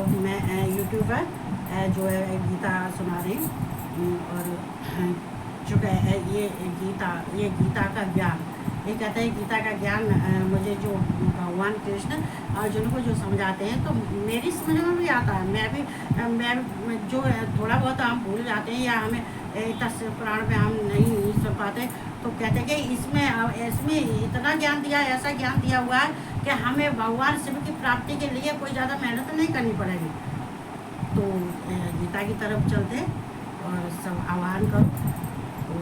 मैं यूट्यूब पर जो है गीता सुना रही हूँ। और चूँकि ये गीता का ज्ञान, ये कहते हैं गीता का ज्ञान मुझे जो भगवान कृष्ण अर्जुन को जो समझाते हैं तो मेरी समझ में भी आता है। मैं जो थोड़ा बहुत हम भूल जाते हैं या हमें इतना पुराण में हम नहीं सुन पाते, तो कहते हैं कि इसमें इतना ज्ञान दिया है, ऐसा ज्ञान दिया हुआ है कि हमें भगवान शिव की प्राप्ति के लिए कोई ज़्यादा मेहनत नहीं करनी पड़ेगी। तो गीता की तरफ चलते और सब आह्वान करो तो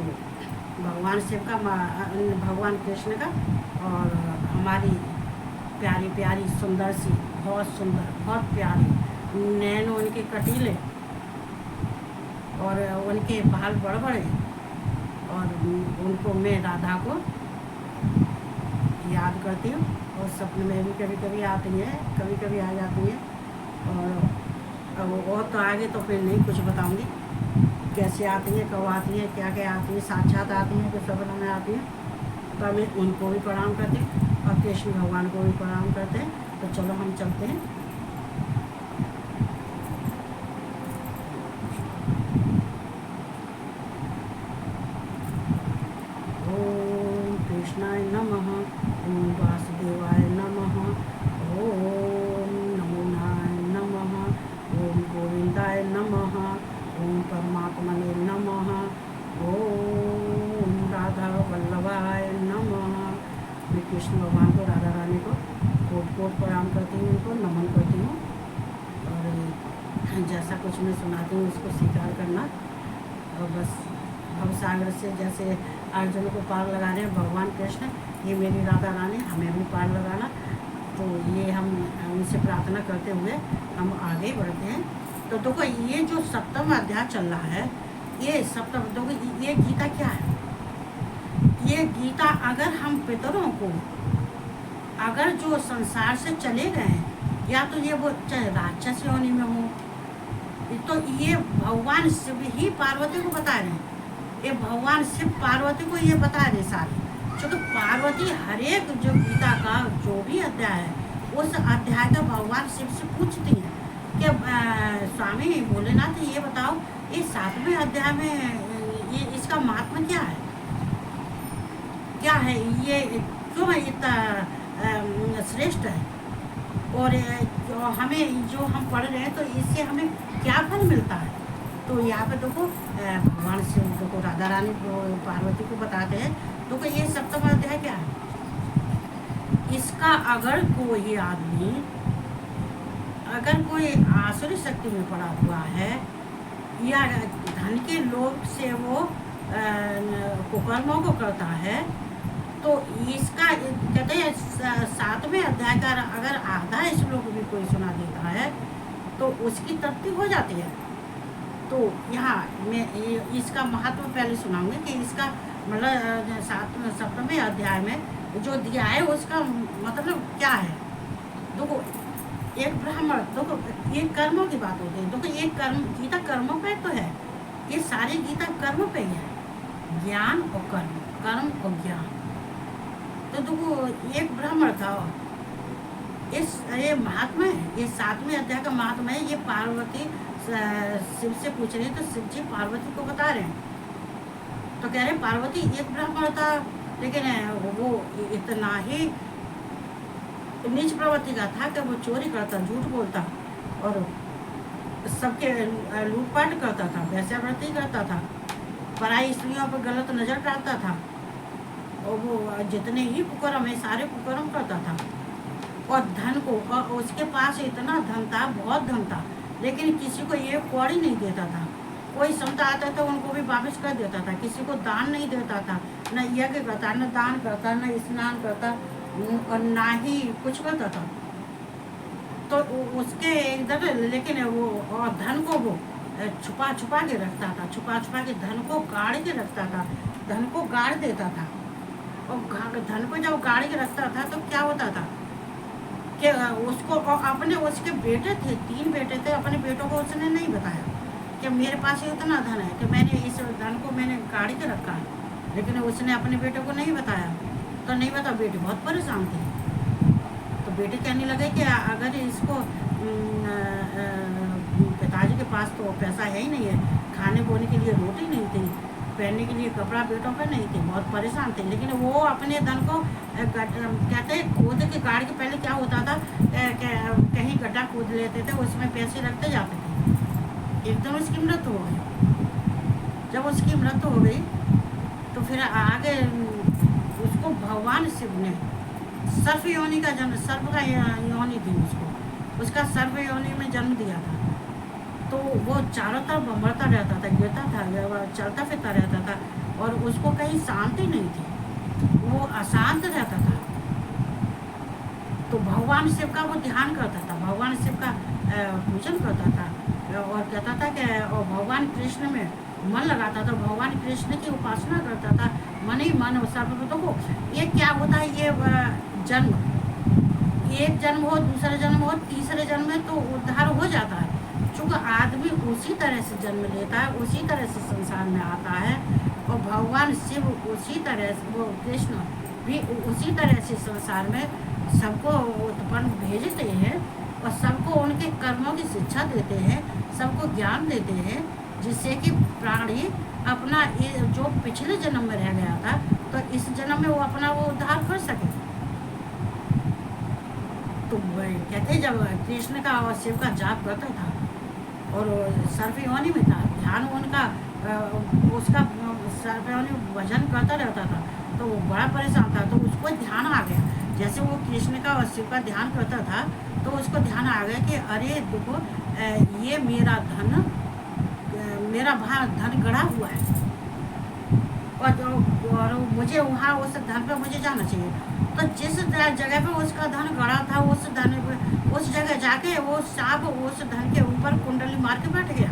भगवान शिव का, भगवान कृष्ण का, और हमारी प्यारी प्यारी सुंदर सी, बहुत सुंदर, बहुत प्यारी नैनो उनके कटीले और उनके बाल बड़े बड़े, और उनको मैं राधा को याद करती हूँ और सपने में भी कभी कभी आती हैं, कभी कभी आ जाती हैं। और तो आगे तो फिर नहीं कुछ बताऊँगी कैसे आती हैं, कब आती हैं, क्या क्या आती हैं, साक्षात आती हैं, कुछ सपनों में आती हैं। तो मैं उनको भी प्रणाम करती हूँ और कृष्ण भगवान को भी प्रणाम करते हैं। तो चलो हम चलते हैं। ओम कृष्णाय नमः, ओम वासुदेवाय नमः, ओम नमो नारायण नमः, ओम गोविंदाय नमः, ओम परमात्मने नमः, ओम राधा वल्लभाय नमः। मैं कृष्ण भगवान को, राधा रानी को कोट कोट प्रणाम करती हूँ, उनको नमन करती हूँ। और जैसा कुछ मैं सुनाती हूँ उसको स्वीकार करना। और बस भवसागर से जैसे अर्जुन को पार लगा रहे हैं भगवान कृष्ण, ये मेरी राधा रानी, हमें भी पार लगाना। तो ये हम उनसे प्रार्थना करते हुए हम आगे बढ़ते हैं। तो देखो ये जो 7वां अध्याय चल रहा है, ये देखो ये गीता क्या है। ये गीता अगर हम पितरों को, अगर जो संसार से चले गए हैं, या तो ये वो चाहे राक्षस योनि में हो, तो ये भगवान शिव ही पार्वती को बता रहे हैं। ये भगवान शिव पार्वती को ये बता रहे सारे, क्योंकि पार्वती हर एक जो गीता का जो भी अध्याय है, उस अध्याय का भगवान शिव से पूछती हैं कि स्वामी भोलेनाथ ये बताओ, ये 7वें अध्याय में ये इसका महात्मा क्या है, क्या है, ये क्यों इतना श्रेष्ठ है, और हमें जो हम पढ़ रहे हैं तो इससे हमें क्या फल मिलता है। तो यहाँ पे देखो भगवान शिव को, राधा रानी को, पार्वती को बताते हैं। देखो ये 7वां अध्याय क्या है, इसका अगर कोई आदमी, अगर कोई आसुरी शक्ति में पड़ा हुआ है या धन के लोभ से वो कुकर्मों को करता है, तो इसका कहते हैं 7वें अध्याय का अगर आधा श्लोक भी कोई सुना देता है तो उसकी तृप्ति हो जाती है। तो यहाँ मैं इसका महत्व पहले सुनाऊंगी कि इसका मतलब 7वें अध्याय में जो दिया है उसका मतलब क्या है। देखो एक ब्राह्मण, देखो ये कर्मों की बात होती है। देखो ये कर्म, गीता कर्मों पे तो है, ये सारी गीता कर्म पे ही है, ज्ञान और कर्म, कर्म और ज्ञान। तो देखो एक ब्राह्मण था, ये महात्मा है, ये 7वें अध्याय का महात्मा है। ये पार्वती शिव से पूछ रही है, तो शिव जी पार्वती को बता रहे हैं। तो कह रहे पार्वती एक ब्राह्मण था, लेकिन वो इतना ही नीच प्रवृत्ति का था कि वो चोरी करता, झूठ बोलता और सबके लूटपाट करता था, वैश्यावृत्ति करता था, पराई स्त्रियों पर गलत नज़र डालता था, और वो जितने ही कुकर्म है सारे कुकर्म करता था। और धन को, और उसके पास इतना धन था, बहुत धन था, लेकिन किसी को एक कौड़ी नहीं देता था। कोई संत आता था उनको भी वापस कर देता था, किसी को दान नहीं देता था, न यज्ञ करता, न दान करता, न स्नान करता, और ना ही कुछ करता था। तो उसके इधर, लेकिन वो और धन को वो छुपा छुपा के रखता था, छुपा छुपा के धन को गाड़ के रखता था, धन को गाड़ देता था। और धन को जब गाड़ के रखता था तो क्या होता था कि उसको, और अपने उसके बेटे थे, 3 बेटे थे, अपने बेटों को उसने नहीं बताया कि मेरे पास इतना धन है कि मैंने इस धन को मैंने गाड़ के रखा है, लेकिन उसने अपने बेटे को नहीं बताया। तो नहीं बता, बेटे बहुत परेशान थे। तो बेटे कहने लगे कि अगर इसको पिताजी के पास तो पैसा है ही नहीं है, खाने बोने के लिए रोटी नहीं थी, पहनने के लिए कपड़ा बेटों पे नहीं थे, बहुत परेशान थे। लेकिन वो अपने धन को कहते खोद के गाड़ के, पहले क्या होता था, कहीं गड्ढा खोद लेते थे, उसमें पैसे रखते जाते थे। एकदम उसकी मृत्यु हो गई। जब उसकी मृत्यु हो गई तो फिर आगे उसको भगवान शिव ने सर्प योनि का जन्म, सर्प का योनि थी उसको, उसका सर्प योनि में जन्म दिया था। तो वो चारों तरफ बमड़ता रहता था, गिरता था, चलता फिरता रहता था, और उसको कहीं शांति नहीं थी, वो अशांत रहता था। तो भगवान शिव का वो ध्यान करता था, भगवान शिव का पूजन करता था, और कहता था कि और भगवान कृष्ण में मन लगाता था, भगवान कृष्ण की उपासना करता था, मन ही मन। सर्वभूतों को ये क्या होता है, ये जन्म, एक जन्म हो, दूसरा जन्म हो, तीसरे जन्म में तो उद्धार हो जाता है। चूँकि आदमी उसी तरह से जन्म लेता है, उसी तरह से संसार में आता है, और भगवान शिव उसी तरह से, वो कृष्ण भी उसी तरह से संसार में सबको उत्पन्न भेजते हैं, और सबको उनके कर्मों की शिक्षा देते हैं, सबको ज्ञान देते हैं, जिससे कि प्राणी अपना जो पिछले जन्म में रह गया था, तो इस जन्म में वो अपना वो उद्धार कर सके। तो कहते जब कृष्ण का और शिव का जाप करता था, और सर्प योनि में था, ध्यान उनका उसका सर्प योनि भजन करता रहता था, तो वो बड़ा परेशान था। तो उसको ध्यान आ गया, जैसे वो कृष्ण का और शिव का ध्यान करता था, तो उसको ध्यान आ गया कि अरे देखो, ये मेरा धन, मेरा धन गड़ा हुआ है, और मुझे वहाँ उस धन पे मुझे जाना चाहिए। तो जिस जगह पे उसका धन गड़ा था, उस धन उस जगह जाके वो सांप उस धन के ऊपर कुंडली मार के बैठ गया।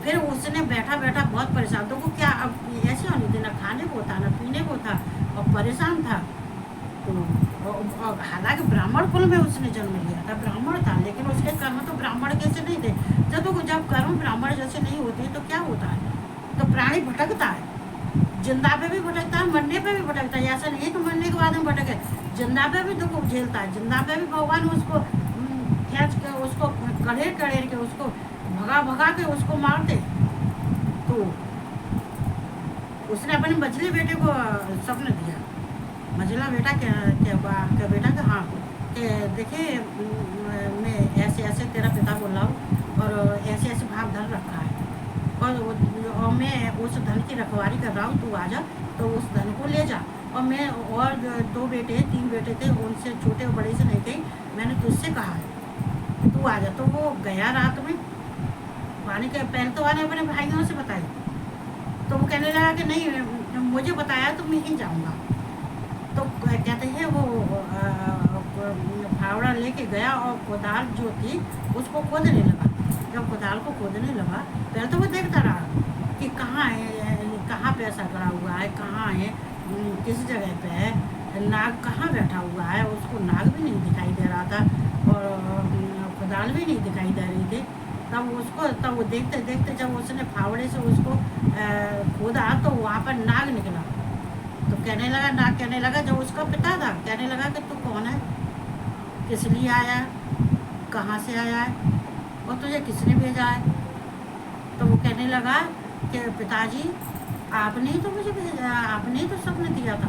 फिर उसने बैठा बैठा बहुत परेशान, तो वो क्या अब ऐसे होने देना, खाने को था ना पीने को था, और परेशान था। तो हालांकि ब्राह्मण कुल में उसने जन्म लिया था, ब्राह्मण था, लेकिन उसके कर्म तो ब्राह्मण जैसे नहीं थे। जब कर्म ब्राह्मण जैसे नहीं होते तो क्या होता है, तो प्राणी भटकता है, जिंदा पे भी भटकता है, मरने पे भी भटकता है। ऐसा नहीं है कि मरने के बाद में भटके, जिंदा पे भी दुख झेलता है, जिंदा पे भी भगवान उसको खींच के, उसको कड़ेर के, उसको भगा के उसको मारते। तो उसने अपने मझले बेटे को स्वप्न दिया, मझला बेटा क्या बेटा का, हाँ कि देखिए मैं ऐसे ऐसे तेरा पिता बोल रहा हूँ, और ऐसे ऐसे भाग धन रखा है, और मैं उस धन की रखवाली कर रहा हूँ, तू आ जा, तो उस धन को ले जा। और मैं और 2 बेटे 3 बेटे थे, उनसे छोटे और बड़े से नहीं गई, मैंने तुझसे कहा है तू आ जा। तो वो गया रात में पानी के, पहले तो आने अपने भाइयों से बताई, तो वो कहने लगा कि नहीं मुझे बताया तो मैं ही जाऊँगा। तो कहते हैं वो फावड़ा लेके गया, और कोदाल जो थी उसको खोदने लगा। जब कोदाल को खोदने लगा, पहले तो वो देखता रहा कि कहाँ है, कहाँ पे ऐसा गड़ा हुआ है, कहाँ है, किस जगह पे है, नाग कहाँ बैठा हुआ है। उसको नाग भी नहीं दिखाई दे रहा था, और कोदाल भी नहीं दिखाई दे रही थी। तब वो देखते देखते जब उसने फावड़े से उसको खोदा, तो वहाँ पर नाग निकला। तो नाग कहने लगा, जो उसका पिता था, कहने लगा कि तू कौन है, किस लिए आया है, कहाँ से आया है, और तुझे किसने भेजा है। तो वो कहने लगा कि पिताजी आपने ही तो मुझे भेजा, आपने ही तो स्वप्न दिया था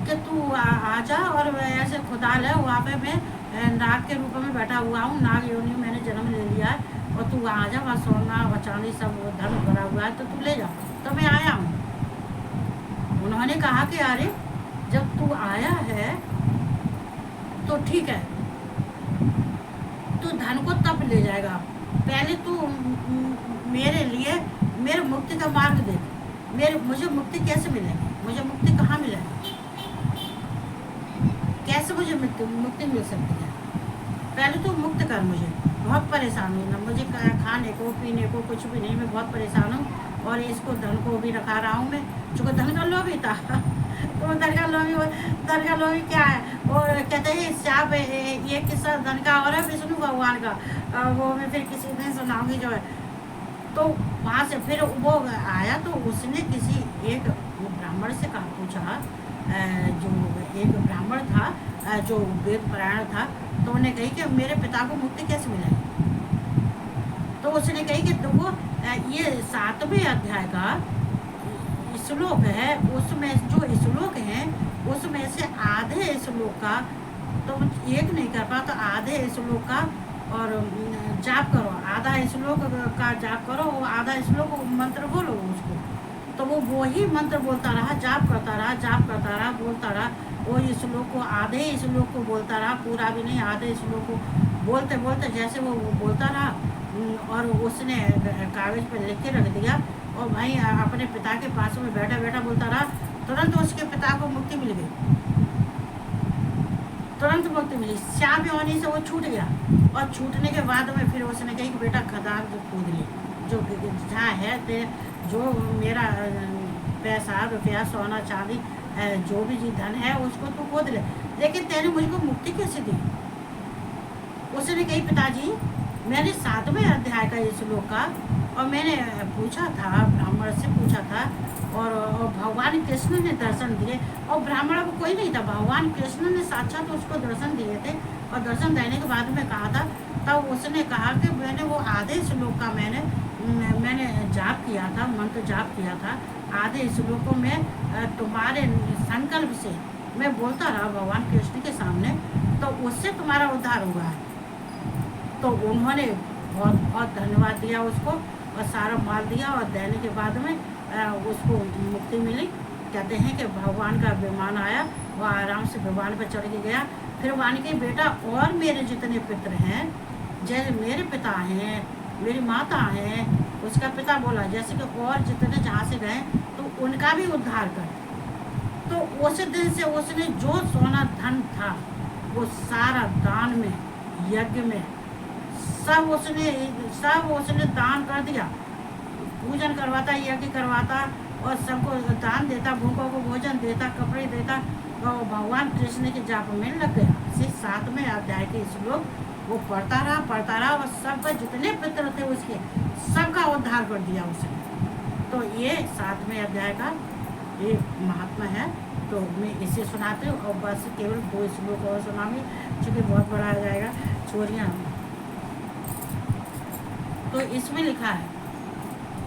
कि तू आ जा, और ऐसे खुदाल है वहाँ पे मैं नाग के रूप में बैठा हुआ हूँ, नाग योनि में मैंने जन्म ले लिया है, और तू आ जा, वहाँ सोना और चांदी सब धन भरा हुआ है, तो तू ले जा। तो मैं आया हूँ। उन्होंने कहा कि अरे जब तू आया है तो ठीक है, तू धन को तब ले जाएगा, पहले तू मेरे लिए मेरे मुक्ति का मार्ग दे, मुझे मुक्ति कैसे मिलेगी, मुझे मुक्ति कहाँ मिलेगी, कैसे मुझे मुक्ति मिल सकती है, पहले तो मुक्त कर मुझे, बहुत परेशान हूँ ना, मुझे खाने को पीने को कुछ भी नहीं, मैं बहुत परेशान हूँ, और इसको धन को भी रखा रहा हूँ मैं, चूँकि धन का लोभी था तो धन का लोभी क्या है, और कहते हैं साहब ये किस्सा धन का और है विष्णु भगवान का, वो मैं फिर किसी दिन सुनाऊंगी जो है। तो वहाँ से फिर वो आया, तो उसने किसी एक ब्राह्मण से कहा, पूछा, जो एक ब्राह्मण था जो वेद परायण था, तो उन्हें कही कि मेरे पिता को मुक्ति कैसे मिलेगी। तो उसने कही कि देखो ये 7वें अध्याय का श्लोक है, उसमें जो श्लोक है उसमें से आधे श्लोक का तो एक नहीं कर पा, तो आधे श्लोक का और जाप करो, आधा श्लोक का जाप करो, वो आधा श्लोक मंत्र बोलो उसको। तो वो ही मंत्र बोलता रहा, जाप करता रहा, जाप करता रहा, बोलता रहा, वो श्लोक को आधे श्लोक को बोलता रहा, पूरा भी नहीं, आधे श्लोक को बोलते बोलते जैसे वो बोलता रहा और उसने कागज पर लिख के रख दिया और भाई अपने पिता के पास में बैठा बैठा बोलता रहा। तुरंत उसके पिता को मुक्ति मिल गई, तुरंत मुक्ति मिली, श्याम योनि से वो छूट गया। और छूटने के बाद में फिर उसने कही कि बेटा खदान जो कूद ली, जो जहाँ है जो मेरा पैसा रुपया सोना चांदी जो भी जी धन है उसको तू खोद ले, लेकिन तेने मुझको मुक्ति कैसे दी। उसने कही पिताजी मैंने 7वें अध्याय का ये श्लोक का और मैंने पूछा था, ब्राह्मण से पूछा था और भगवान कृष्ण ने दर्शन दिए और ब्राह्मण को कोई नहीं था, भगवान कृष्ण ने साक्षात उसको दर्शन दिए थे। और दर्शन देने के बाद में कहा था, तब उसने कहा कि मैंने वो आधे श्लोक का मैंने जाप किया था, मंत्र जाप किया था, आधे श्लोकों में तुम्हारे संकल्प से मैं बोलता रहा भगवान कृष्ण के सामने, तो उससे तुम्हारा उद्धार हुआ है। तो उन्होंने बहुत बहुत धन्यवाद दिया उसको और सारा माल दिया और देने के बाद में उसको मुक्ति मिली। कहते हैं कि भगवान का विमान आया, वो आराम से विमान पर चढ़ के गया। फिर वान के बेटा और मेरे जितने पितर हैं, जैसे मेरे पिता हैं, मेरी माता हैं, उसका पिता बोला जैसे कि और जितने जहाँ से गए तो उनका भी उद्धार कर। तो उस दिन से उसने जो सोना धन था वो सारा दान में, यज्ञ में सब उसने दान कर दिया, पूजन करवाता, यज्ञ करवाता और सबको दान देता, भूखों को भोजन देता, कपड़े देता। और भगवान कृष्ण के जाप में लग गया। इसी 7वें अध्याय के श्लोक वो पढ़ता रहा और सबका जितने पितर थे उसके सबका उद्धार कर दिया उसने। तो ये 7वें अध्याय का ये महात्मा है। तो मैं इसे सुनाती हूँ और बस केवल 2 श्लोक और सुनाऊंगी क्योंकि बहुत बड़ा आ जाएगा चोरियाँ। तो इसमें लिखा है,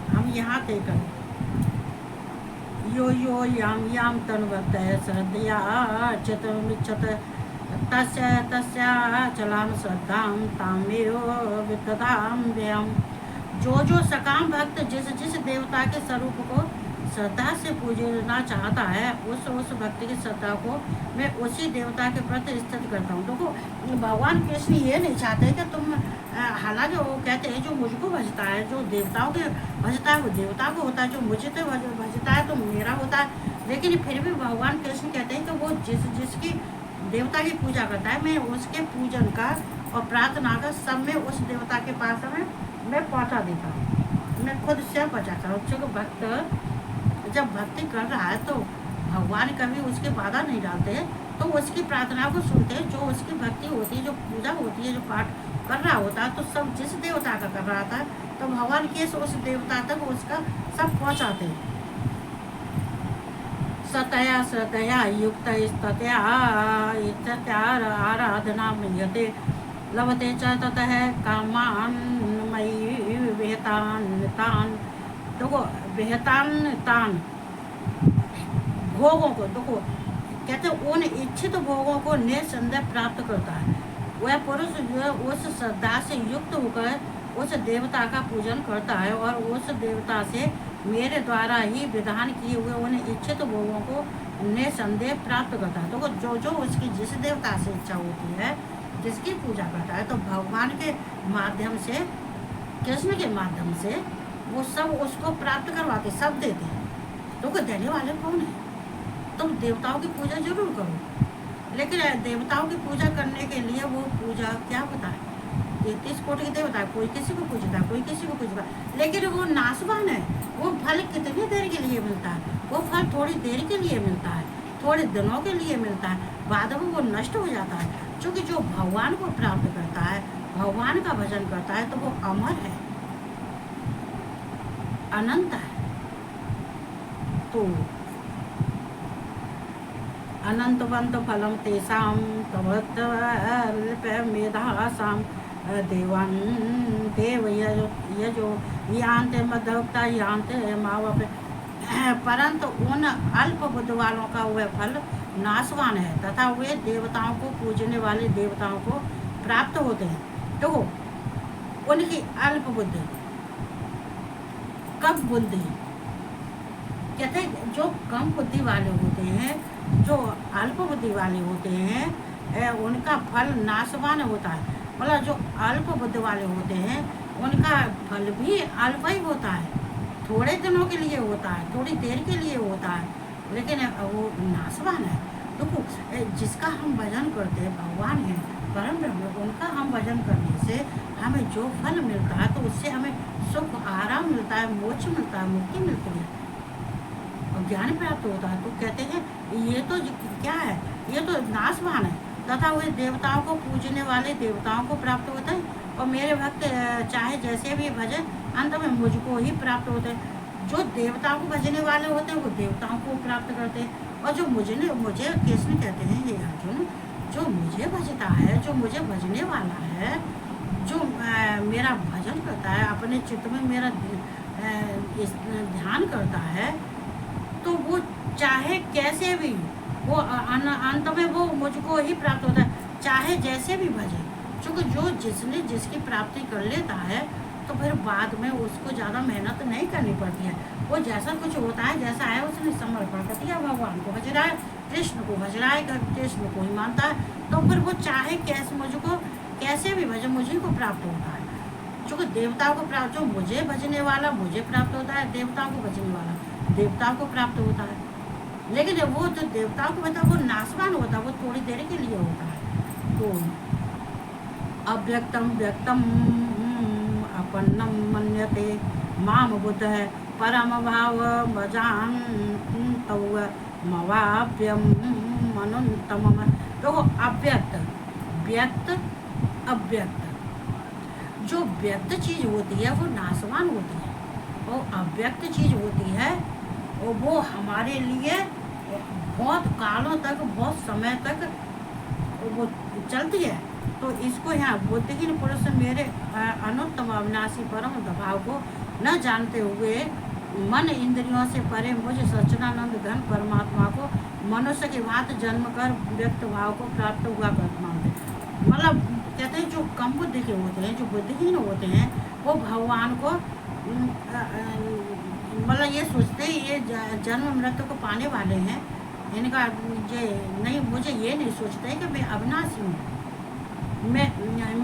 हम यहाँ तय करें, यो यो याम तनुवत श्रद्धया चितमिच्छत तस्या चलाम श्रद्धाम तामेव विदधाम व्ययम। जो सकाम भक्त जिस देवता के स्वरूप को श्रद्धा से पूजना चाहता है उस भक्ति की श्रद्धा को मैं उसी देवता के प्रति स्थित करता हूँ। देखो भगवान कृष्ण ये नहीं चाहते कि तुम, हालांकि वो कहते हैं जो मुझको भजता है, जो देवताओं के भजता है वो देवता को होता है, जो मुझे तो भजता है तो मेरा होता है। लेकिन फिर भी भगवान कृष्ण कहते हैं कि वो जिसकी देवता की पूजा करता है मैं उसके पूजन का और प्रार्थना का सब में उस देवता के पास में मैं पहुँचा देता हूँ, मैं खुद से पहुँचाता हूँ। क्योंकि भक्त जब भक्ति कर रहा है तो भगवान कभी उसके बाधा नहीं डालते, तो उसकी प्रार्थना को सुनते हैं। जो उसकी भक्ति होती है, जो पूजा होती है, जो पाठ कर रहा होता है, तो सब जिस देवता का कर रहा था तो भगवान के उस देवता तक उसका सब पहुँचाते हैं। सतया श्रद्धया युक्त आराधना मियते लभते च ततः कामान मयि विहतान। देखो विहतान भोगों को, देखो कहते उन इच्छित भोगों को निसंदेह प्राप्त करता है। वह पुरुष जो है उस श्रद्धा से युक्त होकर उस देवता का पूजन करता है और उस देवता से मेरे द्वारा ही विधान किए हुए उन इच्छित भोगों को निसंदेह प्राप्त करता है। तो जो उसकी जिस देवता से इच्छा होती है, जिसकी पूजा करता है, तो भगवान के माध्यम से, कृष्ण के माध्यम से वो सब उसको प्राप्त करवाते, सब देते हैं। तो देने वाले कौन है? तुम देवताओं की पूजा जरूर करो, लेकिन देवताओं की पूजा करने के लिए वो पूजा क्या होता है, 33 कोटि के देवता है, कोई किसी को पूजता है, कोई किसी को पूजता है, लेकिन वो नाशवान है। वो फल कितनी देर के लिए मिलता है? वो फल थोड़ी देर के लिए मिलता है, थोड़े दिनों के लिए मिलता है, बाद में वो नष्ट हो जाता है। क्योंकि जो भगवान को प्राप्त करता है, भगवान का भजन करता है, तो वो अमर है, अनंत है। तो अनंतवंत फलम तेषां मेधासां देवान देव यजो यान्ते मध्यवक्ता यान्ते मावपे। परंतु उन अल्प बुद्ध वालों का वह फल नाशवान है तथा वे देवताओं को पूजने वाले देवताओं को प्राप्त होते हैं। तो उनकी अल्प बुद्धि, कम बुद्धि, कहते हैं जो कम बुद्धि वाले होते हैं, जो अल्प बुद्धि वाले होते हैं, उनका फल नाशवान होता है। मतलब जो अल्प बुद्धि वाले होते हैं उनका फल भी अल्प ही होता है, थोड़े दिनों के लिए होता है, थोड़ी देर के लिए होता है, लेकिन वो नाशवान है। देखो जिसका हम भजन करते हैं भगवान है, परम ब्रह्म, उनका हम भजन करने से हमें जो फल मिलता है तो उससे हमें सुख आराम मिलता है, मोक्ष मिलता है, मुक्ति मिलती है और ज्ञान प्राप्त होता है। तो कहते हैं ये तो क्या है, ये तो नाशवान है तथा वे देवताओं को पूजने वाले देवताओं को प्राप्त होते हैं और मेरे भक्त चाहे जैसे भी भजे अंत में मुझको ही प्राप्त होते हैं। जो देवताओं को भजने वाले होते हैं वो देवताओं को प्राप्त करते हैं और जो मुझे कृष्ण कहते हैं ये अर्जुन, जो मुझे भजता है, जो मुझे भजने वाला है, जो मेरा भजन करता है, अपने चित्त में मेरा ध्यान करता है, तो वो चाहे कैसे भी वो अंत में वो मुझको ही प्राप्त होता है, चाहे जैसे भी भजे। क्योंकि जो जिसने जिसकी प्राप्ति कर लेता है तो फिर बाद में उसको ज़्यादा मेहनत नहीं करनी पड़ती है। वो जैसा कुछ होता है, जैसा है उसने समर्पण कर दिया, भगवान को भज रहा है, कृष्ण को भज रहा है, कृष्ण को ही मानता है, तो फिर वो चाहे कैसे मुझको कैसे भी भजे मुझे को प्राप्त होता है। क्योंकि देवताओं को प्राप्त, जो मुझे भजने वाला मुझे प्राप्त होता है, देवताओं को भजने वाला देवताओं को प्राप्त होता है। लेकिन वो जो देवताओं को होता है वो नाशवान होता है, वो थोड़ी देर के लिए होता है। तो अव्यक्तम व्यक्तम अपन्नम मन्यते माम बुद्ध है परम भाव भजान तव मवाप्यम मनोतम। तो अव्यक्त, व्यक्त, अव्यक्त, जो व्यक्त चीज होती है वो नाशवान होती है और अव्यक्त चीज होती है और वो हमारे लिए बहुत कालों तक, बहुत समय तक वो चलती है। तो इसको यहाँ बुद्धिहीन पुरुष मेरे अनुत्तम अविनाशी परम भाव को न जानते हुए मन इंद्रियों से परे मुझ सच्चिदानंद घन परमात्मा को मनुष्य की भांति जन्म कर व्यक्त भाव को प्राप्त हुआ कर मानते। मतलब कहते हैं जो कम बुद्धि के होते हैं, जो बुद्धिहीन होते हैं, वो भगवान को मतलब ये सोचते हैं ये जन्म मृत्यु को पाने वाले हैं, इनका ये नहीं, मुझे ये नहीं सोचते कि मैं अविनाशी हूँ, मैं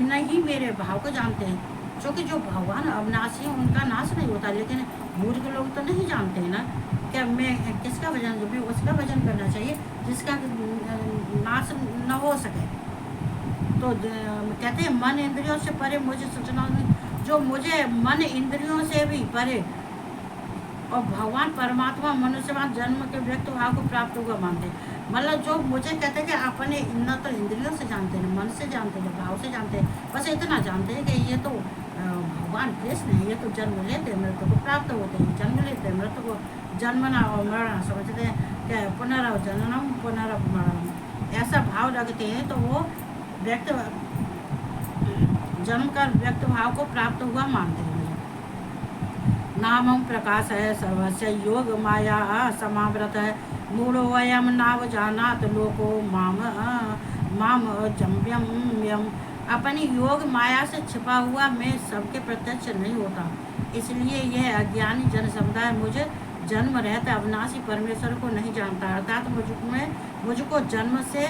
नहीं मेरे भाव को जानते हैं। क्योंकि जो भगवान अविनाशी है उनका नाश नहीं होता, लेकिन मूर्ख लोग तो नहीं जानते हैं ना क्या मैं किसका भजन, मैं उसका भजन करना चाहिए जिसका नाश न हो सके। तो कहते हैं मन इंद्रियों से परे मुझे सोचना, जो मुझे मन इंद्रियों से भी परे और भगवान परमात्मा मनुष्यवान जन्म के व्यक्त भाव को प्राप्त हुआ मानते हैं। मतलब जो मुझे कहते हैं कि अपने न तो इंद्रियों से जानते हैं, मन से जानते हैं, भाव से जानते हैं, बस इतना जानते हैं कि ये तो भगवान कृष्ण है, ये तो जन्म लेते हैं मृत्यु को प्राप्त होते हैं, जन्म लेते हैं मृत्यु को जन्मना और मरना समझते हैं कि पुनर्जननम पुनर्मरणम, ऐसा भाव रखते हैं। तो वो व्यक्त जन्म का व्यक्त भाव को प्राप्त हुआ मानते हैं। नामम प्रकाश है सर्वस्य योग माया समावृत है मूढ़ो वयम नाव जानात लोको माम माम जम्यम यम। अपनी योग माया से छिपा हुआ मैं सबके प्रत्यक्ष नहीं होता, इसलिए यह अज्ञानी जन समुदाय मुझे जन्म रहते अविनाशी परमेश्वर को नहीं जानता, अर्थात मुझको जन्म से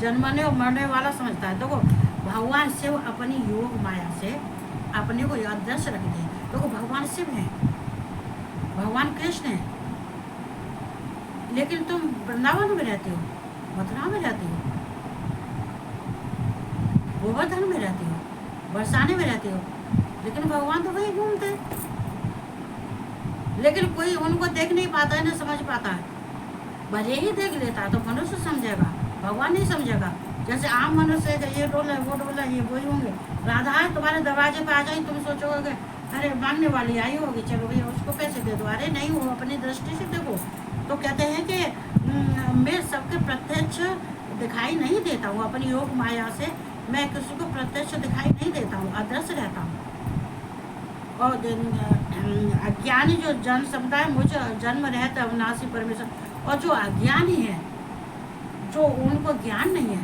जन्मने और मरने वाला समझता है। देखो भगवान शिव अपनी योग माया से अपने को अदृश्य रखते हैं। देखो भगवान शिव हैं, भगवान कृष्ण है, लेकिन तुम वृंदावन में रहते हो, मथुरा में रहते हो, गोवर्धन में रहते हो, बरसाने में रहते हो, लेकिन भगवान तो वही घूमते हैं। लेकिन कोई उनको देख नहीं पाता है, ना समझ पाता है। भले ही देख लेता तो मनुष्य समझेगा, भगवान नहीं समझेगा। जैसे आम मनुष्य है, ये डोल है, वो डोल है, ये वही होंगे। राधा है तुम्हारे दरवाजे पे आ जाए, तुम सोचोगे अरे मांगने वाली आई होगी, चलो भैया उसको पैसे दे दो। अरे नहीं, वो अपनी दृष्टि से देखो तो कहते हैं कि मैं सबके प्रत्यक्ष दिखाई नहीं देता हूँ, अपनी योग माया से मैं किसी को प्रत्यक्ष दिखाई नहीं देता हूँ, अदृश्य रहता हूँ। और अज्ञानी जो जन समुदाय मुझे जन्म रहते अविनाशी परमेश्वर, और जो अज्ञानी है, जो उनको ज्ञान नहीं है,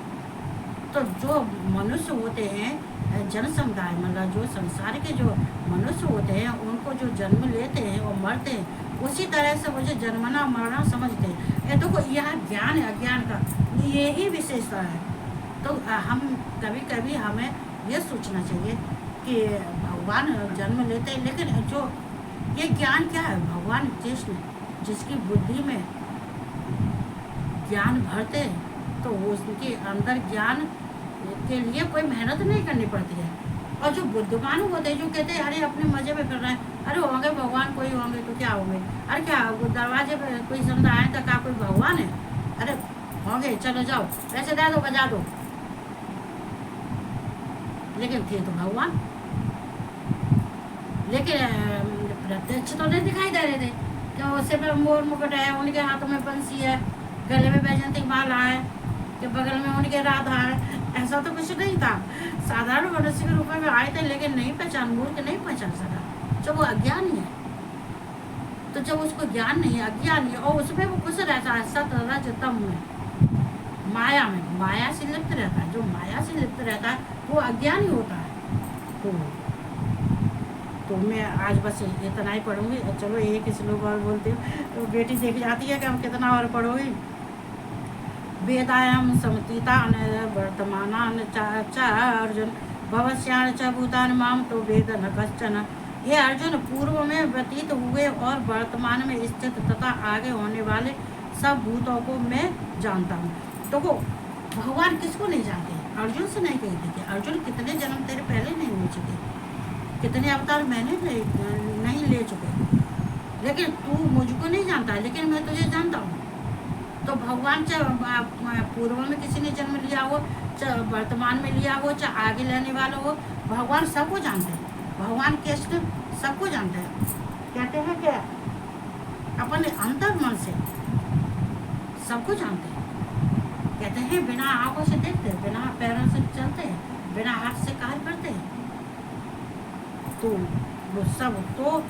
तो जो मनुष्य होते हैं जन समुदाय, मतलब जो संसार के जो मनुष्य होते हैं, उनको जो जन्म लेते हैं और मरते हैं, उसी तरह से मुझे जन्मना मरना समझते हैं। ये देखो, यह ज्ञान है, अज्ञान का ये ही विशेषता है। तो हम कभी कभी हमें ये सोचना चाहिए कि भगवान जन्म लेते हैं, लेकिन जो ये ज्ञान क्या है, भगवान कृष्ण जिसकी बुद्धि में ज्ञान भरते हैं, तो उसके अंदर ज्ञान के लिए कोई मेहनत नहीं करनी पड़ती है। और जो बुद्धिमान होते हैं, जो कहते हैं अरे अपने मजे में कर रहे हैं, अरे होंगे भगवान, कोई होंगे तो क्या होंगे, अरे क्या दरवाजे पे कोई समझा आए तो क्या कोई भगवान है, अरे होंगे चलो जाओ पैसे दे दो बजा दो, लेकिन थे तो भगवान। लेकिन प्रत्यक्ष तो नहीं दिखाई दे रहे थे, क्यों उससे पे मोर मुकुट है, उनके हाथों में बंसी है, गले में वैजयंती माला है, कि बगल में उनके राधा है, ऐसा तो कुछ नहीं था। साधारण मनुष्य के रूप में आए थे, लेकिन नहीं पहचान, मूर्ख नहीं पहचान सका, जब वो अज्ञानी है। तो जब उसको ज्ञान नहीं है, अज्ञानी है, और उसमें वो कुछ रहता है सतम में, माया में, माया से लिप्त रहता है। जो माया से लिप्त रहता है वो अज्ञानी होता है। तो मैं आज बस इतना ही पढ़ूंगी। चलो एक श्लोक और बोलती हूँ, तो बेटी देख जाती है कि हम कितना और पढ़ोगी। वेदायाम समतीता वर्तमान च अर्जुन भवस्यान च भूतान माम तो वेद न कश्चन। ये अर्जुन, पूर्व में व्यतीत हुए और वर्तमान में स्थित तथा आगे होने वाले सब भूतों को मैं जानता हूँ। तो वो भगवान किसको नहीं जानते? अर्जुन से नहीं कहते कि अर्जुन कितने जन्म तेरे पहले नहीं हो चुके, कितने अवतार मैंने नहीं ले चुके, लेकिन तू मुझको नहीं जानता, लेकिन मैं तुझे जानता हूँ। तो भगवान चाहे पूर्व में किसी ने जन्म लिया हो, चाहे वर्तमान में लिया हो, चाहे आगे लेने वाला हो, भगवान सबको जानते हैं। भगवान कृष्ण सबको जानते हैं। कहते हैं कि अपने अंतर मन से सबको जानते हैं। कहते हैं बिना आंखों से देखते, बिना पैरों से चलते, बिना हाथ से कार्य करते। तो वो सब, तो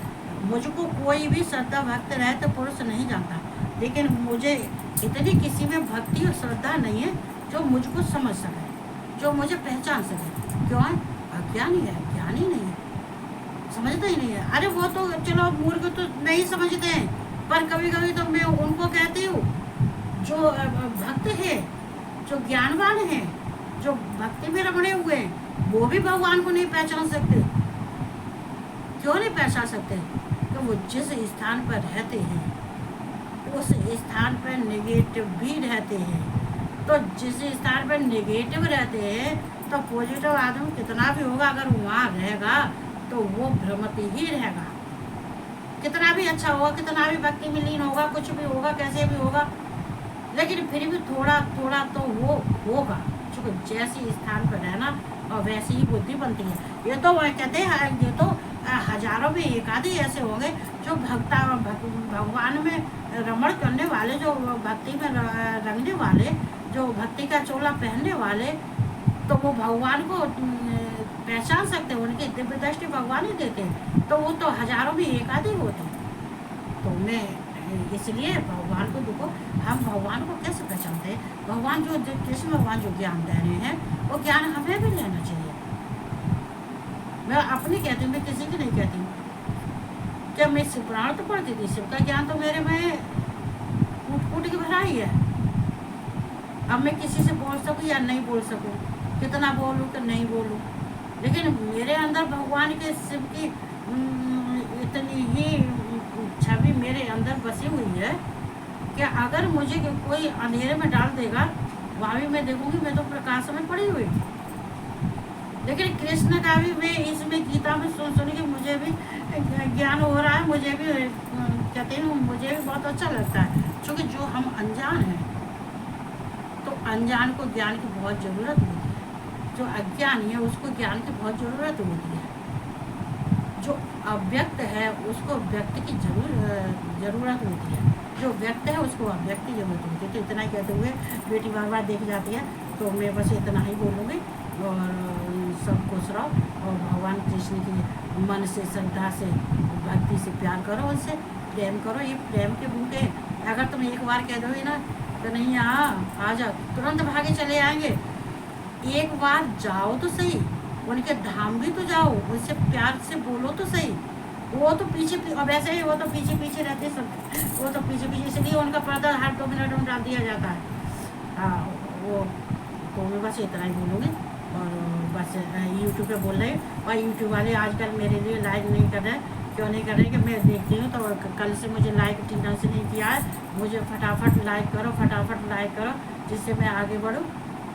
मुझको कोई भी श्रद्धा भक्त रहे तो पुरुष नहीं जानता, लेकिन मुझे इतनी किसी में भक्ति और श्रद्धा नहीं है जो मुझको समझ सके, जो मुझे पहचान सके। क्यों है? अज्ञानी है, ज्ञानी नहीं है, समझता ही नहीं है। अरे वो तो चलो मूर्ख तो नहीं समझते हैं, पर कभी कभी तो मैं उनको कहती हूँ जो भक्त है, जो ज्ञानवान है, जो भक्ति में रमणे हुए हैं, वो भी भगवान को नहीं पहचान सकते। क्यों नहीं पहचान सकते? तो वो जिस स्थान पर रहते हैं उस स्थान पर नेगेटिव भी रहते हैं। तो जिस स्थान पर नेगेटिव रहते हैं तो पॉजिटिव आदमी कितना भी होगा, अगर वहाँ रहेगा तो वो भ्रमति ही रहेगा। कितना भी अच्छा होगा, कितना भी भक्ति में लीन होगा, कुछ भी होगा, कैसे भी होगा, लेकिन फिर भी थोड़ा थोड़ा तो वो होगा, क्योंकि जैसे स्थान पर रहना और वैसी ही बुद्धि बनती है। ये तो वह कहते हैं, ये तो हजारों में एक आधे ऐसे होंगे जो भगवान में रमण करने वाले, जो भक्ति में रंगने वाले, जो भक्ति का चोला पहनने वाले, तो वो भगवान को पहचान सकते हैं, उनकी दिव्य दृष्टि भगवान ही देते हैं। तो वो तो हजारों में एक आधे होते हैं। तो मैं इसलिए भगवान को देखो, हम भगवान को कैसे पहचानते हैं? भगवान जो कृष्ण भगवान जो ज्ञान दे रहे हैं, वो ज्ञान हमें भी लेना चाहिए। मैं अपनी कहती हूँ, मैं किसी की नहीं कहती हूँ। क्या मैं शिव पुराण तो पढ़ती थी, शिव का ज्ञान तो मेरे में कूट कूट के भरा ही है। अब मैं किसी से बोल सकूँ या नहीं बोल सकूँ, कितना बोलूँ कि नहीं बोलूँ, लेकिन मेरे अंदर भगवान के शिव की इतनी ही छवि मेरे अंदर बसी हुई है कि अगर मुझे कोई अंधेरे में डाल देगा, वहाँ भी मैं देखूँगी, मैं तो प्रकाश में पड़ी हुई। लेकिन कृष्ण का भी मैं इसमें गीता में सुन के मुझे भी ज्ञान हो रहा है, मुझे भी कहते हैं, मुझे भी बहुत अच्छा लगता है। क्योंकि जो हम अनजान हैं, तो अनजान को ज्ञान की बहुत ज़रूरत होती है। जो अज्ञानी है उसको ज्ञान की बहुत ज़रूरत होती है। जो अव्यक्त है उसको व्यक्त की ज़रूरत होती है। जो व्यक्त है उसको अव्यक्त की जरूरत होती है। तो इतना ही कहते हुए बेटी बार बार देख जाती है, तो मैं बस इतना ही बोलूँगी। और सब खुश रहो और भगवान कृष्ण की मन से, श्रद्धा से, भक्ति से प्यार करो, उनसे प्रेम करो। ये प्रेम के भूखे, अगर तुम एक बार कह दोगे ना तो नहीं, आ जाओ, तुरंत भागे चले आएंगे। एक बार जाओ तो सही, उनके धाम भी तो जाओ, उनसे प्यार से बोलो तो सही। वो तो पीछे और वैसे ही वो तो पीछे पीछे रहते सब, वो तो पीछे पीछे, इसलिए उनका पर्दा हर 2 मिनट में डाल दिया जाता है। हाँ, वो तो मैं बस इतना ही बोलूँगी। और बस यूट्यूब पे बोल रहे हैं, और यूट्यूब वाले आजकल मेरे लिए लाइक नहीं कर रहे। क्यों नहीं कर रहे कि मैं देखती हूँ, तो कल से मुझे लाइक ठीक ढंग से नहीं किया है। मुझे फटाफट लाइक करो, फटाफट लाइक करो, जिससे मैं आगे बढ़ूँ।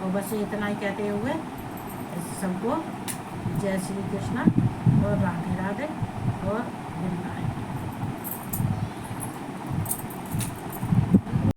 और बस इतना ही कहते हुए सबको जय श्री कृष्ण और राधे राधे। और